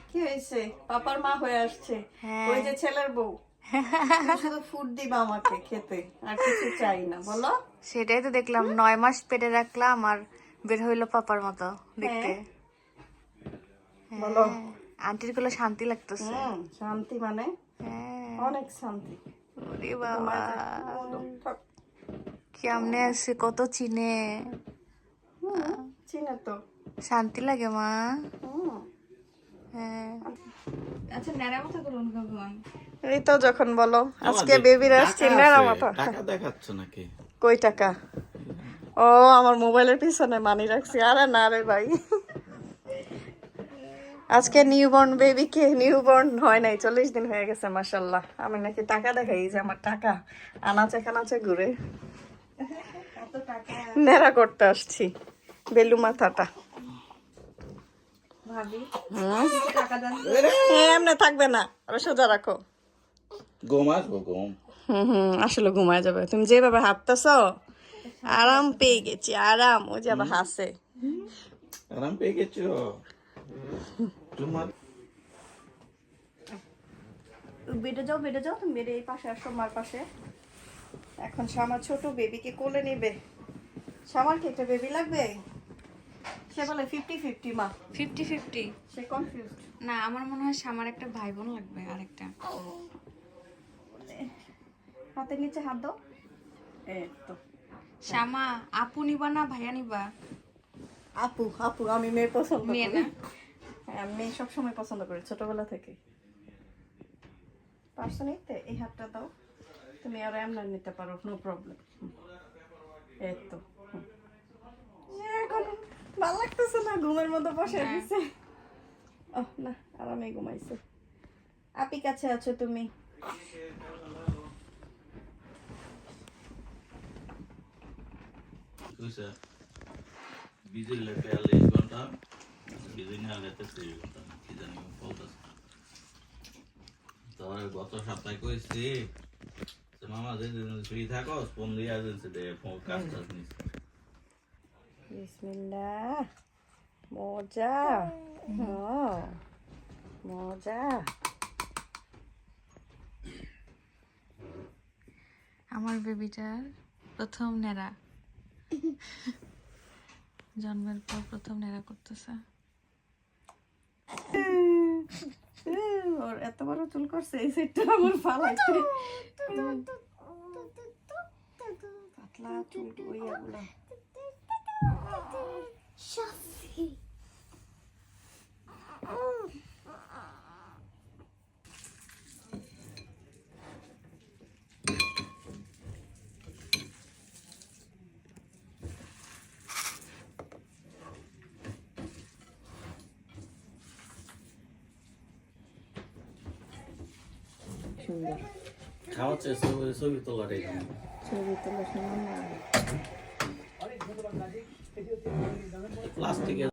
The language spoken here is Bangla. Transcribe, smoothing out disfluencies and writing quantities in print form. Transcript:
কি হয়েছে? পাপার মা হয়ে আসছে। ওই যে ছেলের বউ। শুধু ফুড দিবা আমাকে খেতে, আর কিছু চাই না, বলো। সেটাই তো দেখলাম, 9 মাস পেটে রাখলাম আর বের হইলো পাপার মতো দেখতে। বলো। আন্টির গুলো শান্তি লাগতেছে। শান্তি মানে অনেক শান্তি। ওরে বাবা, থাক। কেমনে আছে, কত চিনে। চিনে তো। শান্তি লাগে মা। আচ্ছা নেড়া মাথা করুন ভগবান। এই তো যখন বলো আজকে বেবির আসছে নেড়া মাথা। টাকা দেখাচ্ছ নাকি? কই টাকা? ও আমার মোবাইলের পিছনে মানি রাখছি। আরে না রে ভাই, আজকে নিউবর্ন বেবিকে, নিউবর্ন হয় নাই, 40 দিন হয়ে গেছে মাশাআল্লাহ। আমি নাকি টাকা দেখাই, যে আমার টাকা আনাচে কানাচে ঘুরে। নেড়া করতে আসছি বেলু মাথাটা। ভাবি হুম, টাকা দেন। এমনি থাকবে না, আরে সোজা রাখো। ঘুম আসবো ঘুম। আসলে ঘুমায় যাবে। তুমি যেভাবে হাঁটতেছ, আরাম পেয়ে গেছি, আরাম। ও যে আবার হাসে। আরাম পেয়ে গেছো তোমার? বেডে যাও, বেডে যাও। তুমি বেডে এই পাশে আসো, মার পাশে। এখন শামার ছোট বেবিকে কোলে নেবে। শামার কি একটা বেবি লাগবে? সে বলে 50-50 মা। 50-50 সে কনফিউজ। না, আমার মনে হয় আমার একটা ভাই বোন লাগবে, আরেকটা। হাতের নিচে হাত দাও। এই তো। শ্যামা আপু নিবা না ভাইয়া নিবা? আপু, আপু। আমি মেয়ে পছন্দ মেয়ে করি। না? হ্যাঁ, আমি মেয়ে সবসময় পছন্দ করি, ছোটবেলা থেকে। পারছো নিতে? এই হাতটা দাও। তুমি আর এমন নিতে পারো, নো প্রবলেম। এই তো। এখন ভালো লাগতেছে না, ঘুমের মধ্যে বসে দিছে। ও না, আরামে ঘুমাইছে। আপি কাছে আছো তুমি? বুঝছে বিজেল লেখে আলে ঘন্টা বিজেল না লেতে 3 ঘন্টা কি জানি বলতাছ। তো গত সপ্তাহে কইছি যে মামা যে ফ্রি থাকো ফোন দিয়া দিনছে দে ফোন কাজটা নিস। বিসমিল্লাহ। মজা। মজা। আমার বেবিটার প্রথম নেড়া, জন্মের পর প্রথম নেড়া করতেছে। ওর এত বড় চুল করছে, এই সাইডটা আমার ফালাইছে। পাতলা চুল ওইগুলা। সুন্দর খাওয়াচ্ছে ছবি তোলার এখানে ছবি তোলা। সুন্দর না? প্লাস্টিকের